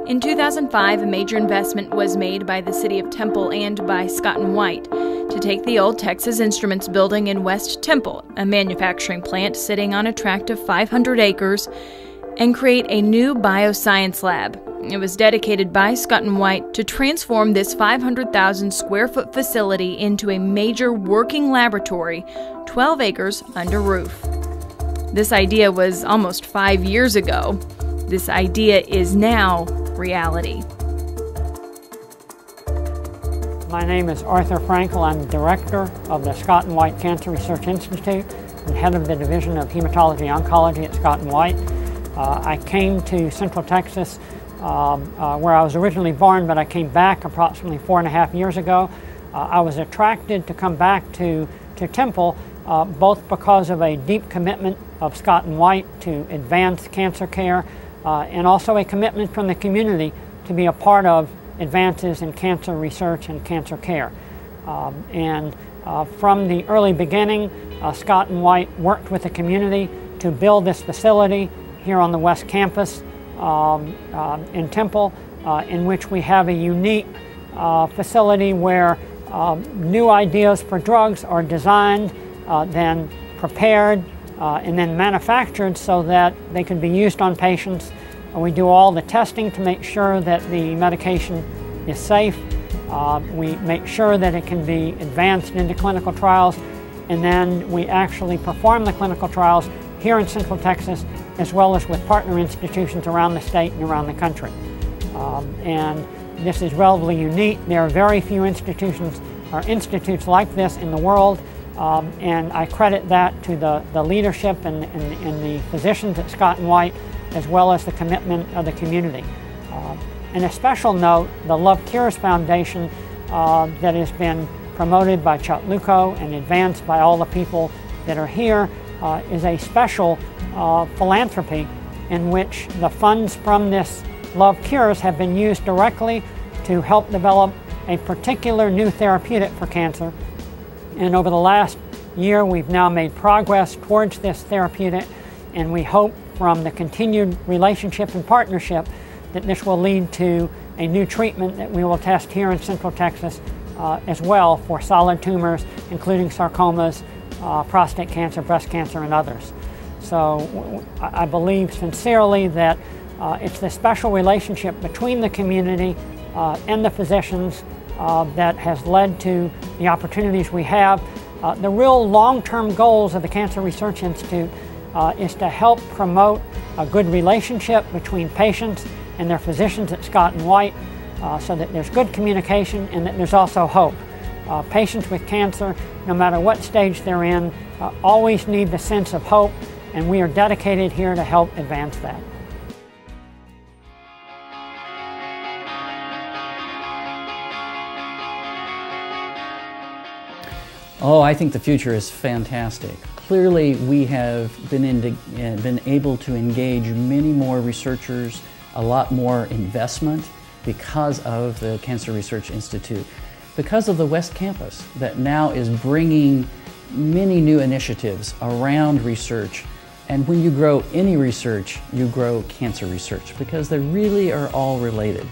In 2005, a major investment was made by the City of Temple and by Scott & White to take the old Texas Instruments building in West Temple, a manufacturing plant sitting on a tract of 500 acres, and create a new bioscience lab. It was dedicated by Scott & White to transform this 500,000 square foot facility into a major working laboratory, 12 acres under roof. This idea was almost 5 years ago. This idea is now reality. My name is Arthur Frankel. I'm director of the Scott & White Cancer Research Institute and head of the Division of Hematology Oncology at Scott & White. I came to Central Texas where I was originally born, but I came back approximately 4.5 years ago. I was attracted to come back to Temple both because of a deep commitment of Scott & White to advance cancer care and also a commitment from the community to be a part of advances in cancer research and cancer care. From the early beginning, Scott & White worked with the community to build this facility here on the West Campus in Temple, in which we have a unique facility where new ideas for drugs are designed, then prepared, and then manufactured so that they can be used on patients. We do all the testing to make sure that the medication is safe. We make sure that it can be advanced into clinical trials, and then we actually perform the clinical trials here in Central Texas, as well as with partner institutions around the state and around the country. And this is relatively unique. There are very few institutions or institutes like this in the world, and I credit that to the leadership and the physicians at Scott & White, as well as the commitment of the community. And a special note, the Love Cures Foundation that has been promoted by Chuck Luco and advanced by all the people that are here is a special philanthropy in which the funds from this Love Cures have been used directly to help develop a particular new therapeutic for cancer. And over the last year, we've now made progress towards this therapeutic, and we hope from the continued relationship and partnership that this will lead to a new treatment that we will test here in Central Texas as well for solid tumors, including sarcomas, prostate cancer, breast cancer, and others. So I believe sincerely that it's the special relationship between the community and the physicians that has led to the opportunities we have. The real long-term goals of the Cancer Research Institute is to help promote a good relationship between patients and their physicians at Scott & White so that there's good communication and that there's also hope. Patients with cancer, no matter what stage they're in, always need the sense of hope, and we are dedicated here to help advance that. Oh, I think the future is fantastic. Clearly, we have been able to engage many more researchers, a lot more investment because of the Cancer Research Institute, because of the West Campus that now is bringing many new initiatives around research. And when you grow any research, you grow cancer research because they really are all related.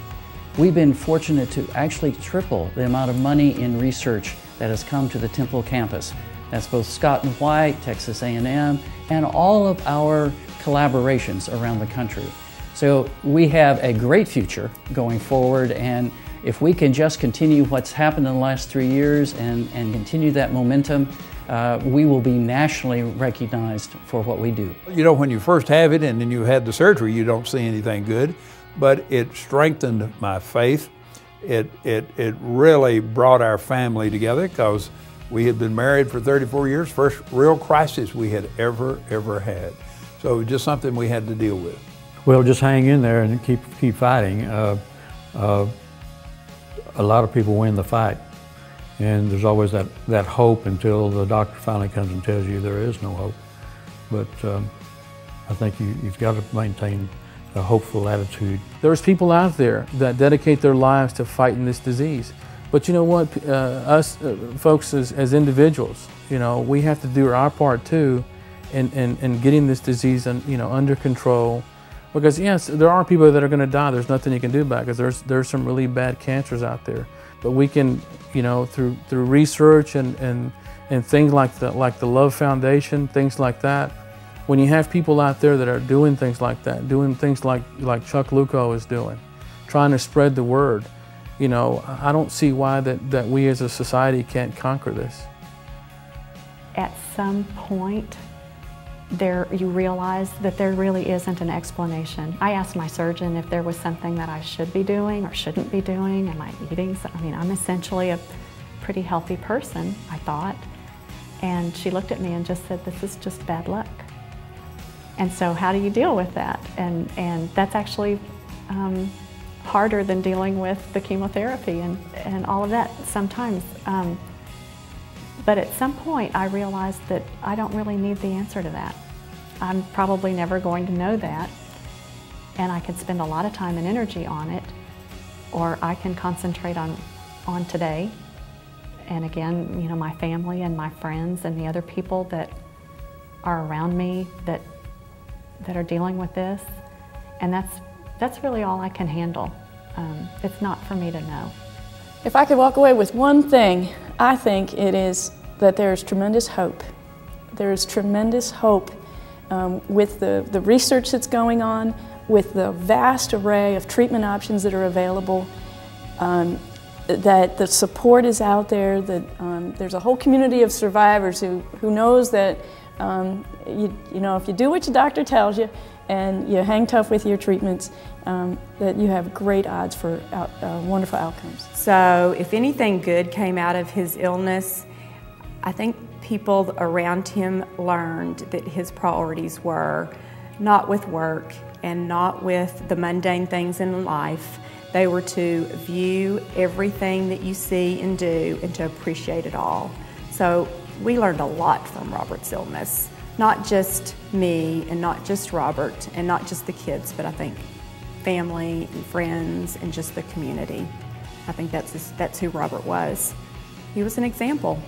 We've been fortunate to actually triple the amount of money in research that has come to the Temple campus. That's both Scott & White, Texas A&M, and all of our collaborations around the country. So we have a great future going forward, and if we can just continue what's happened in the last 3 years and continue that momentum, we will be nationally recognized for what we do. You know, when you first have it and then you had the surgery, you don't see anything good, but it strengthened my faith. It really brought our family together because we had been married for 34 years, first real crisis we had ever had. So it was just something we had to deal with. Well, just hang in there and keep fighting. A lot of people win the fight, and there's always that hope until the doctor finally comes and tells you there is no hope. But I think you've got to maintain a hopeful attitude. There's people out there that dedicate their lives to fighting this disease. But you know what, us folks as individuals, you know, we have to do our part too in getting this disease under control, Because yes, there are people that are going to die. There's nothing you can do about it, because there's some really bad cancers out there. But we can, you know, through research and things like the Love Foundation, things like that. When you have people out there that are doing things like that, doing things like Chuck Luco is doing, trying to spread the word, you know, I don't see why that we as a society can't conquer this. At some point, you realize that there really isn't an explanation. I asked my surgeon if there was something that I should be doing or shouldn't be doing. Am I eating? I mean, I'm essentially a pretty healthy person, I thought. And she looked at me and just said, "This is just bad luck." And so how do you deal with that? And that's actually harder than dealing with the chemotherapy and all of that sometimes. But at some point I realized that I don't really need the answer to that. I'm probably never going to know that, and I can spend a lot of time and energy on it, or I can concentrate on today. And again, you know, my family and my friends and the other people that are around me that are dealing with this, and that's really all I can handle. It's not for me to know. If I could walk away with one thing, I think it is that there is tremendous hope. There is tremendous hope with the research that's going on, with the vast array of treatment options that are available, that the support is out there, that there's a whole community of survivors who knows that you know, if you do what your doctor tells you and you hang tough with your treatments, that you have great odds for wonderful outcomes. So if anything good came out of his illness, I think people around him learned that his priorities were not with work and not with the mundane things in life. They were to view everything that you see and do and to appreciate it all. So we learned a lot from Robert's illness. Not just me and not just Robert and not just the kids, but I think family and friends and just the community. I think that's who Robert was. He was an example.